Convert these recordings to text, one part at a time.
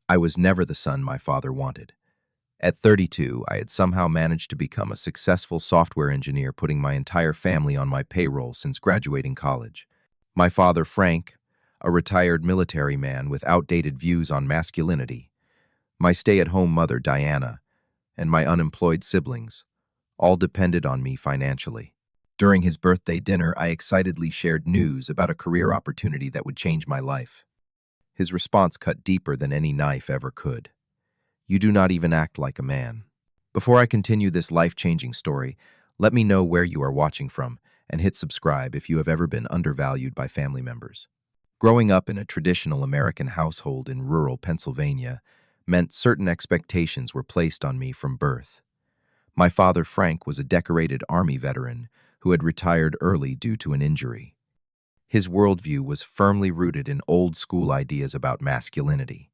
I was never the son my father wanted. At 32, I had somehow managed to become a successful software engineer, putting my entire family on my payroll since graduating college. My father, Frank, a retired military man with outdated views on masculinity, my stay-at-home mother, Diana, and my unemployed siblings, all depended on me financially. During his birthday dinner, I excitedly shared news about a career opportunity that would change my life. His response cut deeper than any knife ever could. "You do not even act like a man." Before I continue this life-changing story, let me know where you are watching from and hit subscribe if you have ever been undervalued by family members. Growing up in a traditional American household in rural Pennsylvania meant certain expectations were placed on me from birth. My father, Frank, was a decorated Army veteran who had retired early due to an injury. His worldview was firmly rooted in old-school ideas about masculinity.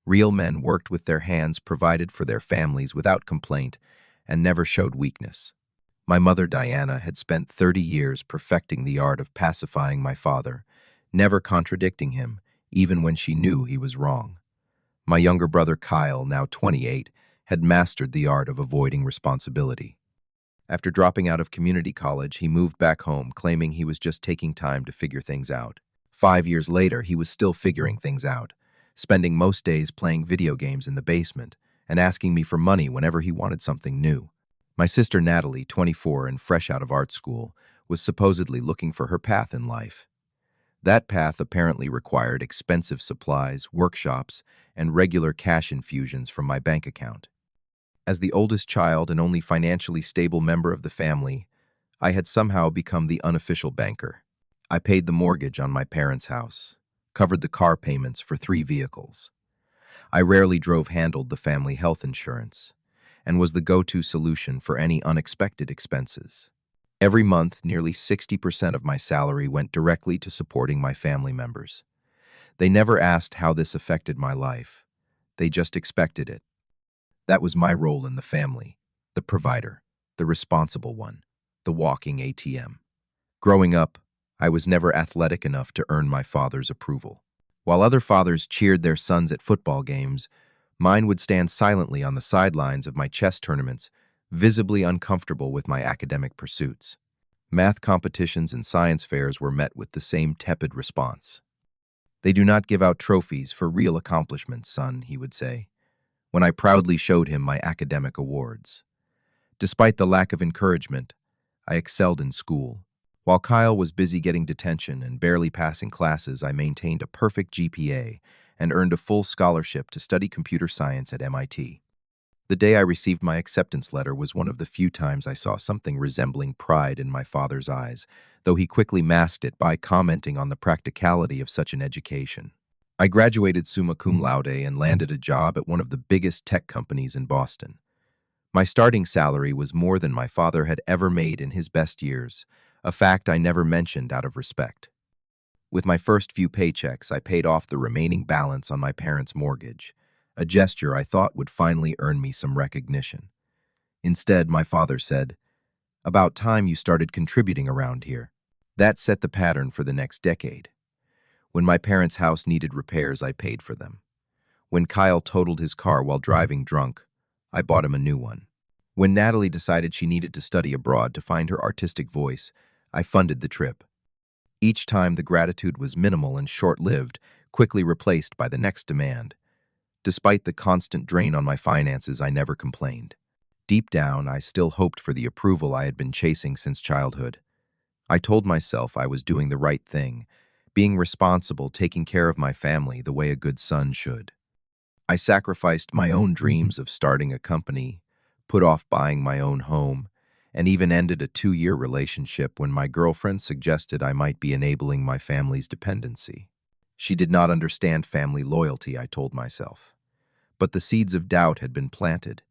Real men worked with their hands, provided for their families without complaint, and never showed weakness. My mother, Diana, had spent 30 years perfecting the art of pacifying my father, never contradicting him, even when she knew he was wrong. My younger brother, Kyle, now 28, had mastered the art of avoiding responsibility. After dropping out of community college, he moved back home, claiming he was just taking time to figure things out. 5 years later, he was still figuring things out, spending most days playing video games in the basement and asking me for money whenever he wanted something new. My sister Natalie, 24 and fresh out of art school, was supposedly looking for her path in life. That path apparently required expensive supplies, workshops, and regular cash infusions from my bank account. As the oldest child and only financially stable member of the family, I had somehow become the unofficial banker. I paid the mortgage on my parents' house, covered the car payments for 3 vehicles. I rarely handled the family health insurance, and was the go-to solution for any unexpected expenses. Every month, nearly 60% of my salary went directly to supporting my family members. They never asked how this affected my life. They just expected it. That was my role in the family, the provider, the responsible one, the walking ATM. Growing up, I was never athletic enough to earn my father's approval. While other fathers cheered their sons at football games, mine would stand silently on the sidelines of my chess tournaments, visibly uncomfortable with my academic pursuits. Math competitions and science fairs were met with the same tepid response. "They do not give out trophies for real accomplishments, son," he would say, when I proudly showed him my academic awards. Despite the lack of encouragement, I excelled in school. While Kyle was busy getting detention and barely passing classes, I maintained a perfect GPA and earned a full scholarship to study computer science at MIT. The day I received my acceptance letter was one of the few times I saw something resembling pride in my father's eyes, though he quickly masked it by commenting on the practicality of such an education. I graduated summa cum laude and landed a job at one of the biggest tech companies in Boston. My starting salary was more than my father had ever made in his best years, a fact I never mentioned out of respect. With my first few paychecks, I paid off the remaining balance on my parents' mortgage, a gesture I thought would finally earn me some recognition. Instead, my father said, "About time you started contributing around here." That set the pattern for the next decade. When my parents' house needed repairs, I paid for them. When Kyle totaled his car while driving drunk, I bought him a new one. When Natalie decided she needed to study abroad to find her artistic voice, I funded the trip. Each time the gratitude was minimal and short-lived, quickly replaced by the next demand. Despite the constant drain on my finances, I never complained. Deep down, I still hoped for the approval I had been chasing since childhood. I told myself I was doing the right thing, being responsible, taking care of my family the way a good son should. I sacrificed my own dreams of starting a company, put off buying my own home, and even ended a 2-year relationship when my girlfriend suggested I might be enabling my family's dependency. She did not understand family loyalty, I told myself. But the seeds of doubt had been planted.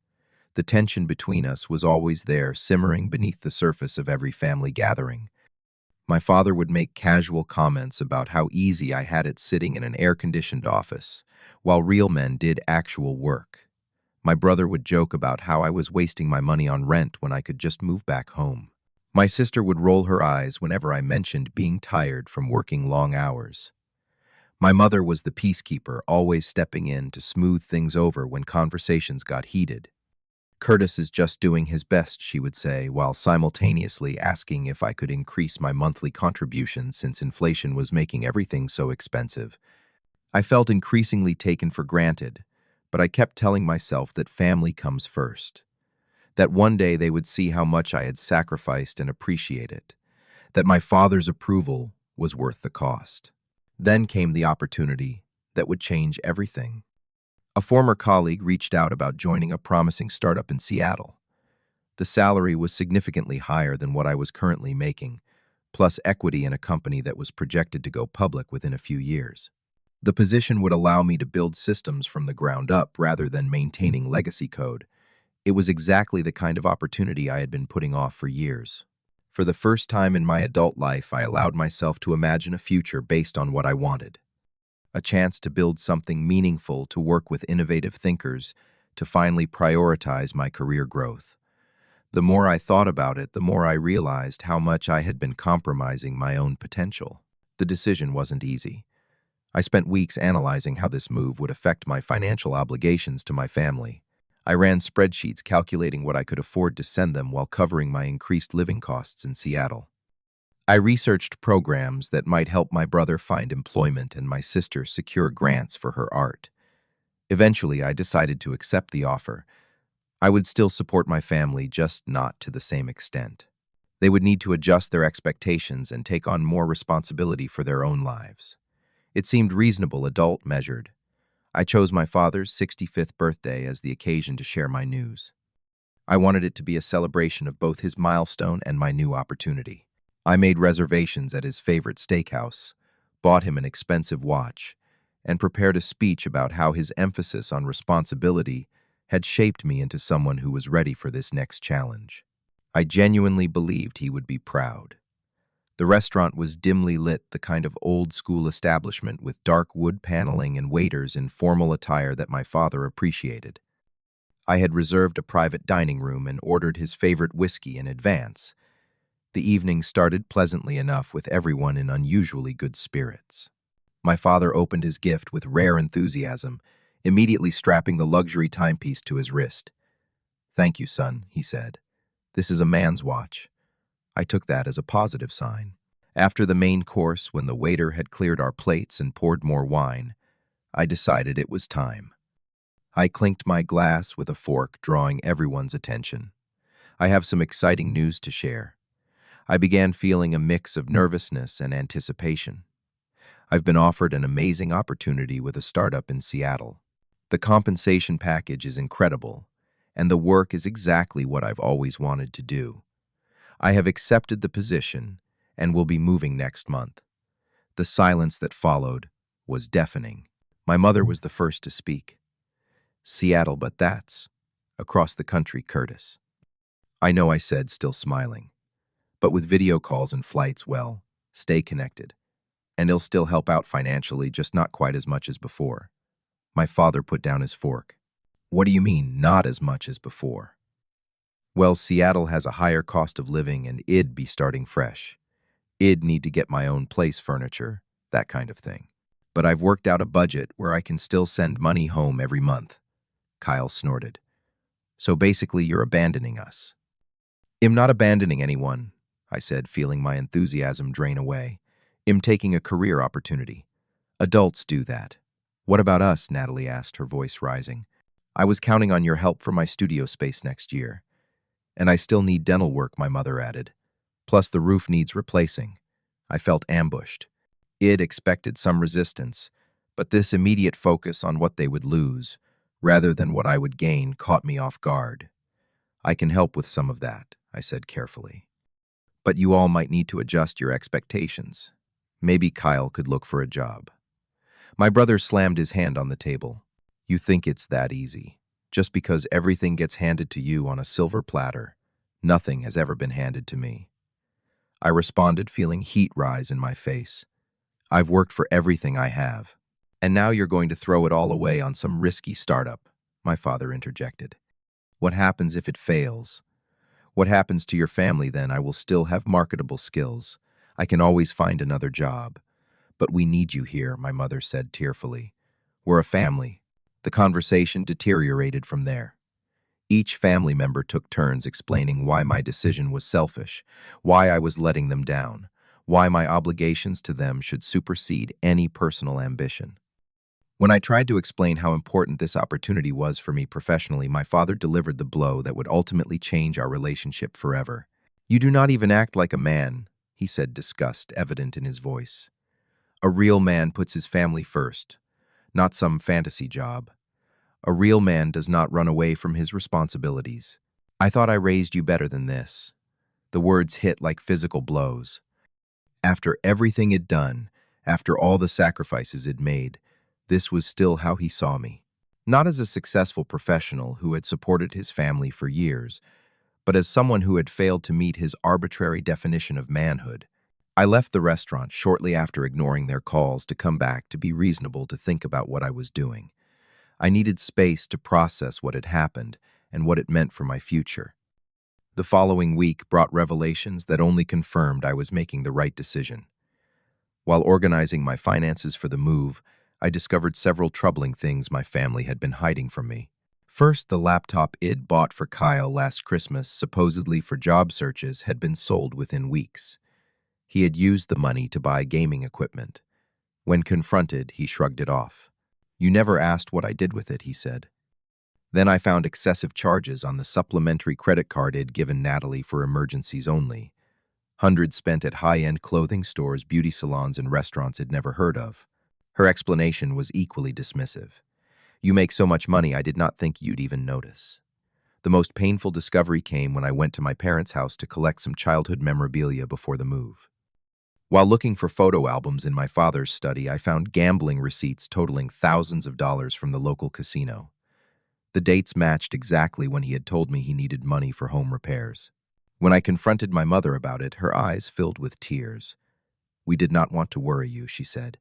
The tension between us was always there, simmering beneath the surface of every family gathering. My father would make casual comments about how easy I had it sitting in an air-conditioned office, while real men did actual work. My brother would joke about how I was wasting my money on rent when I could just move back home. My sister would roll her eyes whenever I mentioned being tired from working long hours. My mother was the peacekeeper, always stepping in to smooth things over when conversations got heated. Curtis is just doing his best, she would say, while simultaneously asking if I could increase my monthly contribution since inflation was making everything so expensive. I felt increasingly taken for granted, but I kept telling myself that family comes first, that one day they would see how much I had sacrificed and appreciate it, that my father's approval was worth the cost. Then came the opportunity that would change everything. A former colleague reached out about joining a promising startup in Seattle. The salary was significantly higher than what I was currently making, plus equity in a company that was projected to go public within a few years. The position would allow me to build systems from the ground up rather than maintaining legacy code. It was exactly the kind of opportunity I had been putting off for years. For the first time in my adult life, I allowed myself to imagine a future based on what I wanted. A chance to build something meaningful, to work with innovative thinkers, to finally prioritize my career growth. The more I thought about it, the more I realized how much I had been compromising my own potential. The decision wasn't easy. I spent weeks analyzing how this move would affect my financial obligations to my family. I ran spreadsheets calculating what I could afford to send them while covering my increased living costs in Seattle. I researched programs that might help my brother find employment and my sister secure grants for her art. Eventually, I decided to accept the offer. I would still support my family, just not to the same extent. They would need to adjust their expectations and take on more responsibility for their own lives. It seemed reasonable, adult, measured. I chose my father's 65th birthday as the occasion to share my news. I wanted it to be a celebration of both his milestone and my new opportunity. I made reservations at his favorite steakhouse, bought him an expensive watch, and prepared a speech about how his emphasis on responsibility had shaped me into someone who was ready for this next challenge. I genuinely believed he would be proud. The restaurant was dimly lit, the kind of old-school establishment with dark wood paneling and waiters in formal attire that my father appreciated. I had reserved a private dining room and ordered his favorite whiskey in advance. The evening started pleasantly enough, with everyone in unusually good spirits. My father opened his gift with rare enthusiasm, immediately strapping the luxury timepiece to his wrist. "Thank you, son," he said. "This is a man's watch." I took that as a positive sign. After the main course, when the waiter had cleared our plates and poured more wine, I decided it was time. I clinked my glass with a fork, drawing everyone's attention. "I have some exciting news to share." I began feeling a mix of nervousness and anticipation. I've been offered an amazing opportunity with a startup in Seattle. The compensation package is incredible, and the work is exactly what I've always wanted to do. I have accepted the position and will be moving next month. The silence that followed was deafening. My mother was the first to speak. "Seattle, but that's across the country, Curtis." "I know," I said, still smiling. "But with video calls and flights, well, stay connected. And it'll still help out financially, just not quite as much as before." My father put down his fork. "What do you mean, not as much as before?" "Well, Seattle has a higher cost of living and I'd be starting fresh. I'd need to get my own place furniture, that kind of thing. But I've worked out a budget where I can still send money home every month." Kyle snorted. "So basically you're abandoning us." "I'm not abandoning anyone," I said, feeling my enthusiasm drain away. "I'm taking a career opportunity. Adults do that." "What about us?" Natalie asked, her voice rising. "I was counting on your help for my studio space next year. And I still need dental work," my mother added. "Plus the roof needs replacing." I felt ambushed. It expected some resistance, but this immediate focus on what they would lose, rather than what I would gain, caught me off guard. "I can help with some of that," I said carefully. "But you all might need to adjust your expectations. Maybe Kyle could look for a job." My brother slammed his hand on the table. "You think it's that easy? Just because everything gets handed to you on a silver platter, nothing has ever been handed to me." I responded, feeling heat rise in my face. "I've worked for everything I have. And now you're going to throw it all away on some risky startup," my father interjected. "What happens if it fails? What happens to your family then?" "I will still have marketable skills. I can always find another job. But we need you here, my mother said tearfully. We're a family. The conversation deteriorated from there. Each family member took turns explaining why my decision was selfish, why I was letting them down, why my obligations to them should supersede any personal ambition. When I tried to explain how important this opportunity was for me professionally, my father delivered the blow that would ultimately change our relationship forever. You do not even act like a man, he said, disgust evident in his voice. A real man puts his family first, not some fantasy job. A real man does not run away from his responsibilities. I thought I raised you better than this. The words hit like physical blows. After everything he'd done, after all the sacrifices he'd made, this was still how he saw me. Not as a successful professional who had supported his family for years, but as someone who had failed to meet his arbitrary definition of manhood. I left the restaurant shortly after ignoring their calls to come back to be reasonable to think about what I was doing. I needed space to process what had happened and what it meant for my future. The following week brought revelations that only confirmed I was making the right decision. While organizing my finances for the move, I discovered several troubling things my family had been hiding from me. First, the laptop I'd bought for Kyle last Christmas, supposedly for job searches, had been sold within weeks. He had used the money to buy gaming equipment. When confronted, he shrugged it off. "You never asked what I did with it," he said. Then I found excessive charges on the supplementary credit card I'd given Natalie for emergencies only. Hundreds spent at high-end clothing stores, beauty salons, and restaurants I'd never heard of. Her explanation was equally dismissive. "You make so much money, I did not think you'd even notice." The most painful discovery came when I went to my parents' house to collect some childhood memorabilia before the move. While looking for photo albums in my father's study, I found gambling receipts totaling thousands of dollars from the local casino. The dates matched exactly when he had told me he needed money for home repairs. When I confronted my mother about it, her eyes filled with tears. "We did not want to worry you," she said.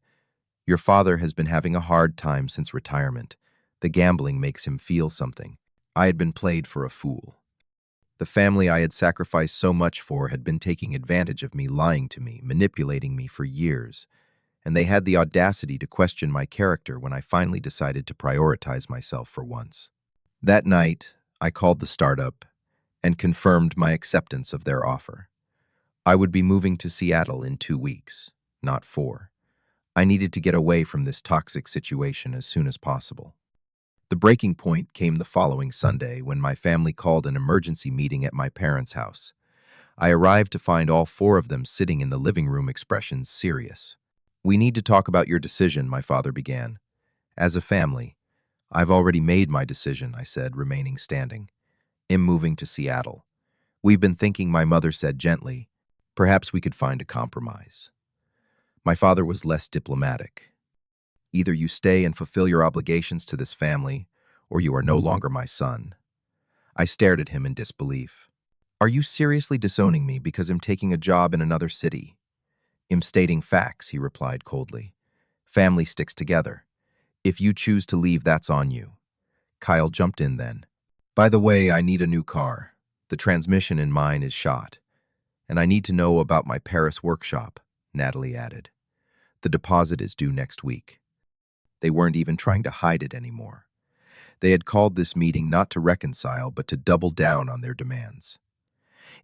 "Your father has been having a hard time since retirement. The gambling makes him feel something." I had been played for a fool. The family I had sacrificed so much for had been taking advantage of me, lying to me, manipulating me for years, and they had the audacity to question my character when I finally decided to prioritize myself for once. That night, I called the startup and confirmed my acceptance of their offer. I would be moving to Seattle in 2 weeks, not 4. I needed to get away from this toxic situation as soon as possible. The breaking point came the following Sunday when my family called an emergency meeting at my parents' house. I arrived to find all 4 of them sitting in the living room, expressions serious. "We need to talk about your decision," my father began. "As a family, I've already made my decision," I said, remaining standing. "I'm moving to Seattle. We've been thinking," my mother said gently. "Perhaps we could find a compromise." My father was less diplomatic. "Either you stay and fulfill your obligations to this family, or you are no longer my son." I stared at him in disbelief. "Are you seriously disowning me because I'm taking a job in another city?" "I'm stating facts," he replied coldly. "Family sticks together. If you choose to leave, that's on you." Kyle jumped in then. "By the way, I need a new car. The transmission in mine is shot. And I need to know about my Paris workshop," Natalie added. "The deposit is due next week." They weren't even trying to hide it anymore. They had called this meeting not to reconcile, but to double down on their demands.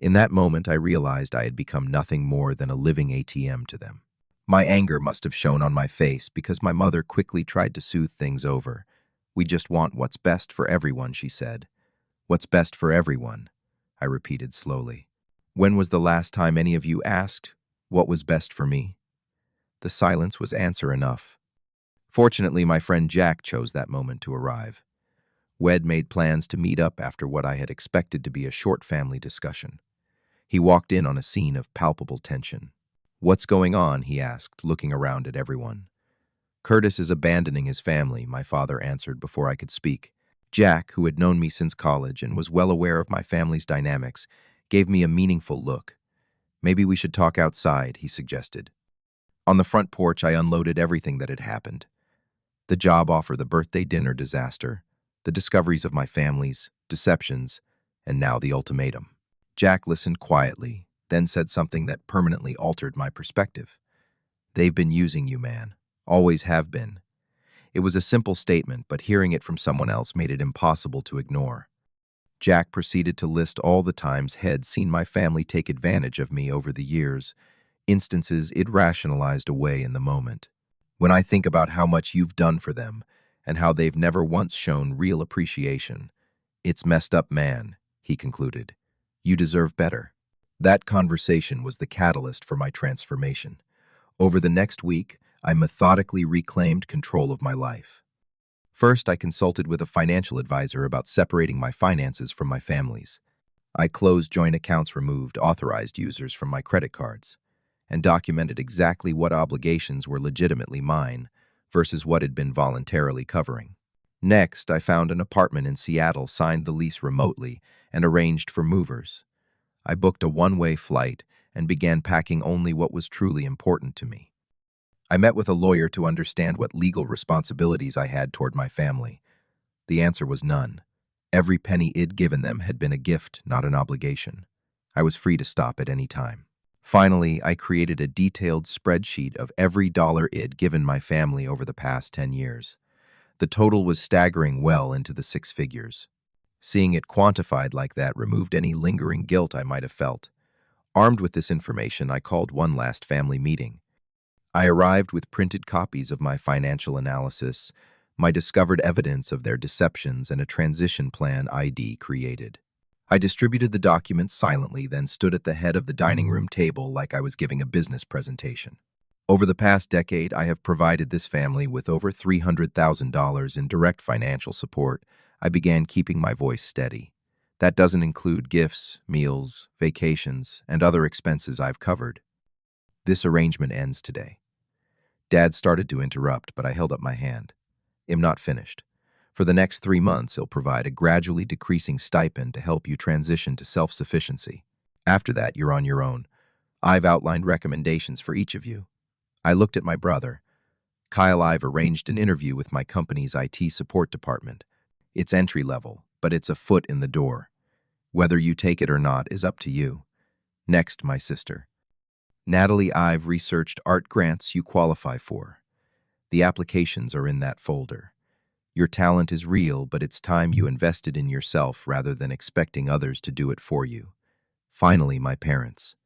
In that moment, I realized I had become nothing more than a living ATM to them. My anger must have shown on my face because my mother quickly tried to soothe things over. "We just want what's best for everyone," she said. "What's best for everyone," I repeated slowly. "When was the last time any of you asked what was best for me?" The silence was answer enough. Fortunately, my friend Jack chose that moment to arrive. Wed made plans to meet up after what I had expected to be a short family discussion. He walked in on a scene of palpable tension. "What's going on?" he asked, looking around at everyone. "Curtis is abandoning his family," my father answered before I could speak. Jack, who had known me since college and was well aware of my family's dynamics, gave me a meaningful look. "Maybe we should talk outside," he suggested. On the front porch, I unloaded everything that had happened. The job offer, the birthday dinner disaster, the discoveries of my family's deceptions, and now the ultimatum. Jack listened quietly, then said something that permanently altered my perspective. They've been using you, man. Always have been. It was a simple statement, but hearing it from someone else made it impossible to ignore. Jack proceeded to list all the times Head seen my family take advantage of me over the years, instances it rationalized away in the moment. When I think about how much you've done for them and how they've never once shown real appreciation, it's messed up, man, he concluded. You deserve better. That conversation was the catalyst for my transformation. Over the next week, I methodically reclaimed control of my life. First, I consulted with a financial advisor about separating my finances from my family's. I closed joint accounts, removed authorized users from my credit cards, and documented exactly what obligations were legitimately mine versus what had been voluntarily covering. Next, I found an apartment in Seattle, signed the lease remotely, and arranged for movers. I booked a one-way flight and began packing only what was truly important to me. I met with a lawyer to understand what legal responsibilities I had toward my family. The answer was none. Every penny I'd given them had been a gift, not an obligation. I was free to stop at any time. Finally, I created a detailed spreadsheet of every dollar I'd given my family over the past 10 years. The total was staggering, well into the six figures. Seeing it quantified like that removed any lingering guilt I might have felt. Armed with this information, I called one last family meeting. I arrived with printed copies of my financial analysis, my discovered evidence of their deceptions, and a transition plan ID created. I distributed the documents silently, then stood at the head of the dining room table like I was giving a business presentation. Over the past decade, I have provided this family with over $300,000 in direct financial support. I began keeping my voice steady. That doesn't include gifts, meals, vacations, and other expenses I've covered. This arrangement ends today. Dad started to interrupt, but I held up my hand. I'm not finished. For the next 3 months, he'll provide a gradually decreasing stipend to help you transition to self-sufficiency. After that, you're on your own. I've outlined recommendations for each of you. I looked at my brother. Kyle, I've arranged an interview with my company's IT support department. It's entry level, but it's a foot in the door. Whether you take it or not is up to you. Next, my sister. Natalie, I've researched art grants you qualify for. The applications are in that folder. Your talent is real, but it's time you invested in yourself rather than expecting others to do it for you. Finally, my parents.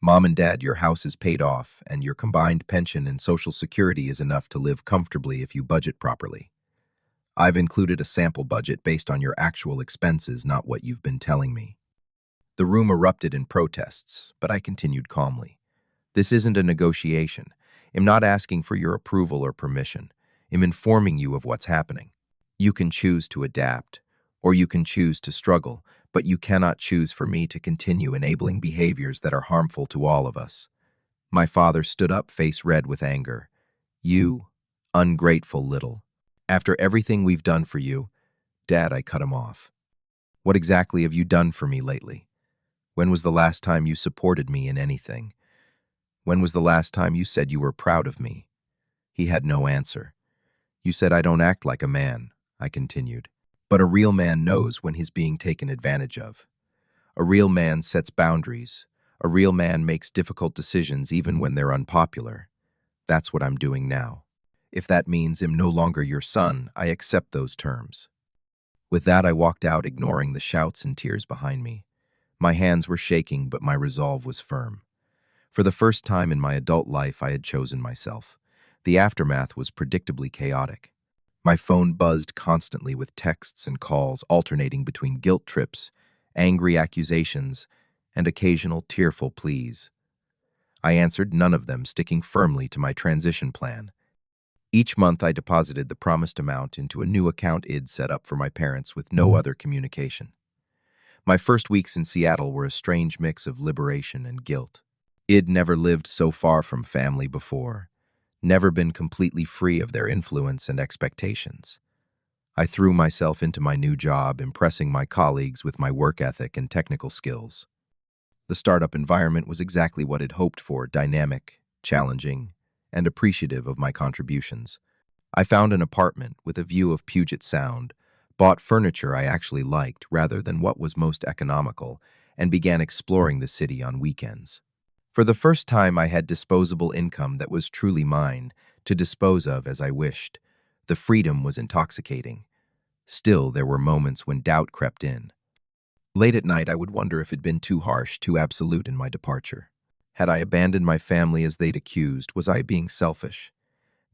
Mom and Dad, your house is paid off, and your combined pension and Social Security is enough to live comfortably if you budget properly. I've included a sample budget based on your actual expenses, not what you've been telling me. The room erupted in protests, but I continued calmly. This isn't a negotiation. I'm not asking for your approval or permission. I'm informing you of what's happening. You can choose to adapt, or you can choose to struggle, but you cannot choose for me to continue enabling behaviors that are harmful to all of us. My father stood up, face red with anger. You, ungrateful little. After everything we've done for you, Dad, I cut him off. What exactly have you done for me lately? When was the last time you supported me in anything? When was the last time you said you were proud of me? He had no answer. You said I don't act like a man, I continued. But a real man knows when he's being taken advantage of. A real man sets boundaries. A real man makes difficult decisions even when they're unpopular. That's what I'm doing now. If that means I'm no longer your son, I accept those terms. With that, I walked out, ignoring the shouts and tears behind me. My hands were shaking, but my resolve was firm. For the first time in my adult life, I had chosen myself. The aftermath was predictably chaotic. My phone buzzed constantly with texts and calls, alternating between guilt trips, angry accusations, and occasional tearful pleas. I answered none of them, sticking firmly to my transition plan. Each month, I deposited the promised amount into a new account I'd set up for my parents with no other communication. My first weeks in Seattle were a strange mix of liberation and guilt. I'd never lived so far from family before, never been completely free of their influence and expectations. I threw myself into my new job, impressing my colleagues with my work ethic and technical skills. The startup environment was exactly what I'd hoped for: dynamic, challenging, and appreciative of my contributions. I found an apartment with a view of Puget Sound, bought furniture I actually liked rather than what was most economical, and began exploring the city on weekends. For the first time, I had disposable income that was truly mine, to dispose of as I wished. The freedom was intoxicating. Still, there were moments when doubt crept in. Late at night, I would wonder if it'd been too harsh, too absolute in my departure. Had I abandoned my family as they'd accused? Was I being selfish?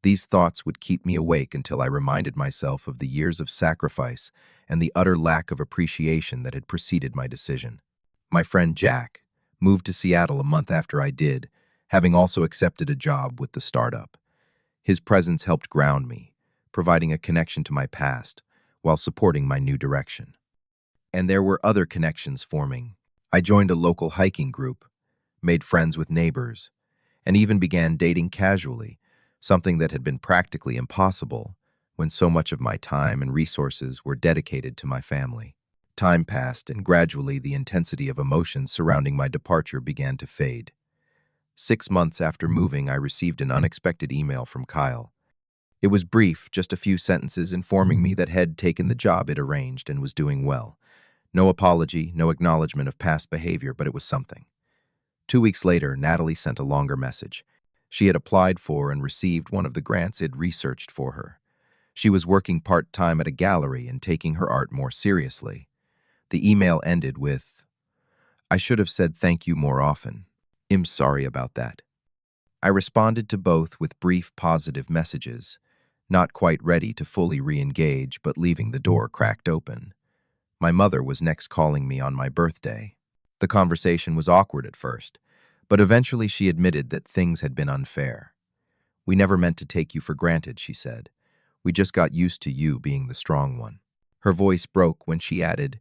These thoughts would keep me awake until I reminded myself of the years of sacrifice and the utter lack of appreciation that had preceded my decision. My friend Jack moved to Seattle a month after I did, having also accepted a job with the startup. His presence helped ground me, providing a connection to my past while supporting my new direction. And there were other connections forming. I joined a local hiking group, made friends with neighbors, and even began dating casually, something that had been practically impossible when so much of my time and resources were dedicated to my family. Time passed, and gradually the intensity of emotions surrounding my departure began to fade. 6 months after moving, I received an unexpected email from Kyle. It was brief, just a few sentences informing me that Head taken the job it arranged and was doing well. No apology, no acknowledgement of past behavior, but it was something. 2 weeks later, Natalie sent a longer message. She had applied for and received one of the grants I'd researched for her. She was working part-time at a gallery and taking her art more seriously. The email ended with, "I should have said thank you more often. I'm sorry about that." I responded to both with brief positive messages, not quite ready to fully re-engage, but leaving the door cracked open. My mother was next calling me on my birthday. The conversation was awkward at first, but eventually she admitted that things had been unfair. "We never meant to take you for granted," she said. "We just got used to you being the strong one." Her voice broke when she added,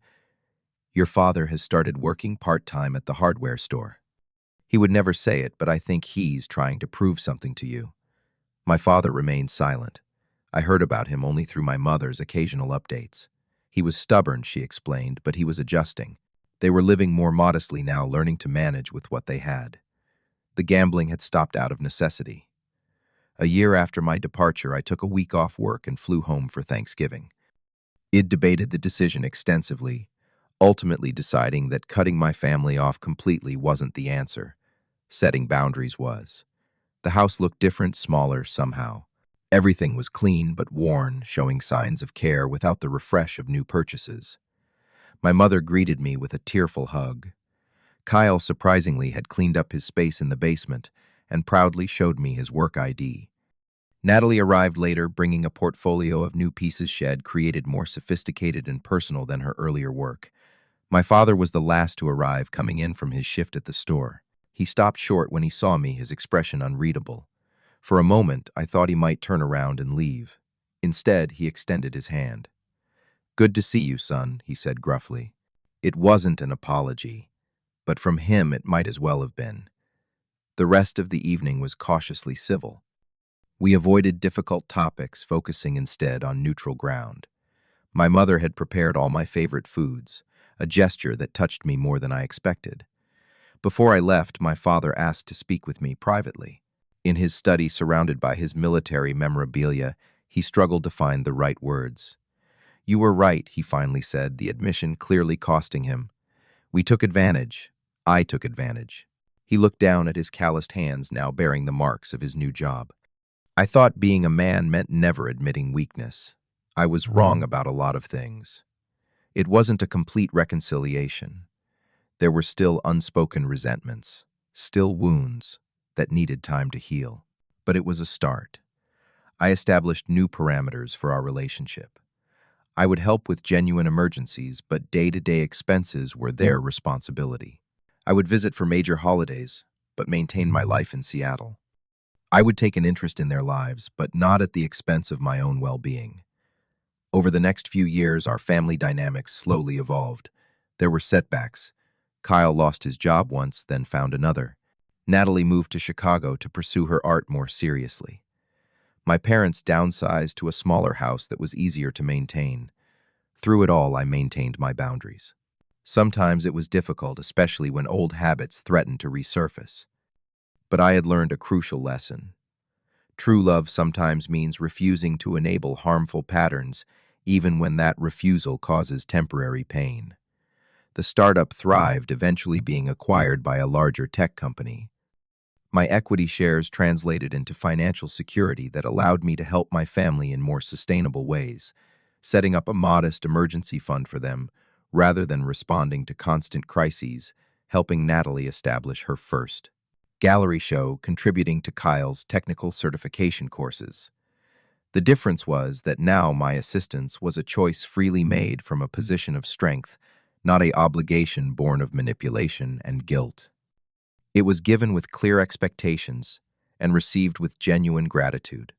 "Your father has started working part-time at the hardware store. He would never say it, but I think he's trying to prove something to you." My father remained silent. I heard about him only through my mother's occasional updates. He was stubborn, she explained, but he was adjusting. They were living more modestly now, learning to manage with what they had. The gambling had stopped out of necessity. A year after my departure, I took a week off work and flew home for Thanksgiving. Id debated the decision extensively, ultimately deciding that cutting my family off completely wasn't the answer. Setting boundaries was. The house looked different, smaller somehow. Everything was clean but worn, showing signs of care without the refresh of new purchases. My mother greeted me with a tearful hug. Kyle surprisingly had cleaned up his space in the basement and proudly showed me his work ID. Natalie arrived later, bringing a portfolio of new pieces shed created more sophisticated and personal than her earlier work. My father was the last to arrive, coming in from his shift at the store. He stopped short when he saw me, his expression unreadable. For a moment, I thought he might turn around and leave. Instead, he extended his hand. "Good to see you, son," he said gruffly. It wasn't an apology, but from him it might as well have been. The rest of the evening was cautiously civil. We avoided difficult topics, focusing instead on neutral ground. My mother had prepared all my favorite foods, a gesture that touched me more than I expected. Before I left, my father asked to speak with me privately. In his study, surrounded by his military memorabilia, he struggled to find the right words. "You were right," he finally said, the admission clearly costing him. "We took advantage. I took advantage." He looked down at his calloused hands, now bearing the marks of his new job. I thought being a man meant never admitting weakness. I was wrong about a lot of things. It wasn't a complete reconciliation. There were still unspoken resentments, still wounds that needed time to heal. But it was a start. I established new parameters for our relationship. I would help with genuine emergencies, but day-to-day expenses were their responsibility. I would visit for major holidays, but maintain my life in Seattle. I would take an interest in their lives, but not at the expense of my own well-being. Over the next few years, our family dynamics slowly evolved. There were setbacks. Kyle lost his job once, then found another. Natalie moved to Chicago to pursue her art more seriously. My parents downsized to a smaller house that was easier to maintain. Through it all, I maintained my boundaries. Sometimes it was difficult, especially when old habits threatened to resurface. But I had learned a crucial lesson. True love sometimes means refusing to enable harmful patterns, even when that refusal causes temporary pain. The startup thrived, eventually being acquired by a larger tech company. My equity shares translated into financial security that allowed me to help my family in more sustainable ways, setting up a modest emergency fund for them rather than responding to constant crises, helping Natalie establish her first gallery show, contributing to Kyle's technical certification courses. The difference was that now my assistance was a choice freely made from a position of strength, not a obligation born of manipulation and guilt. It was given with clear expectations and received with genuine gratitude.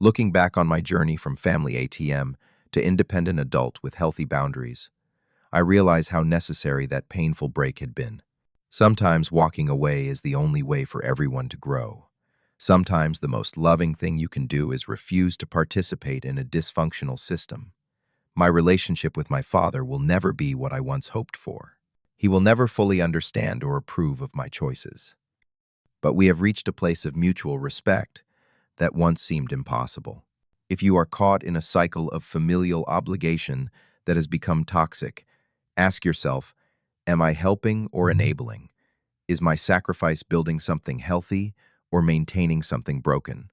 Looking back on my journey from family ATM to independent adult with healthy boundaries, I realize how necessary that painful break had been. Sometimes walking away is the only way for everyone to grow. Sometimes the most loving thing you can do is refuse to participate in a dysfunctional system. My relationship with my father will never be what I once hoped for. He will never fully understand or approve of my choices. But we have reached a place of mutual respect that once seemed impossible. If you are caught in a cycle of familial obligation that has become toxic, ask yourself, am I helping or enabling? Is my sacrifice building something healthy or maintaining something broken?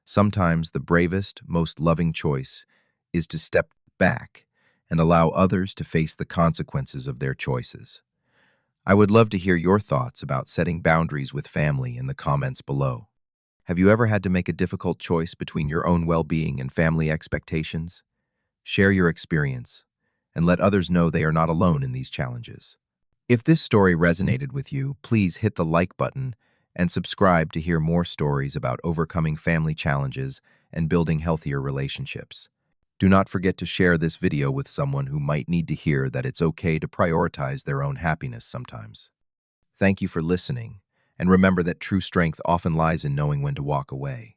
Sometimes the bravest, most loving choice is to step back and allow others to face the consequences of their choices. I would love to hear your thoughts about setting boundaries with family in the comments below. Have you ever had to make a difficult choice between your own well-being and family expectations? Share your experience and let others know they are not alone in these challenges. If this story resonated with you, please hit the like button and subscribe to hear more stories about overcoming family challenges and building healthier relationships. Do not forget to share this video with someone who might need to hear that it's okay to prioritize their own happiness sometimes. Thank you for listening, and remember that true strength often lies in knowing when to walk away.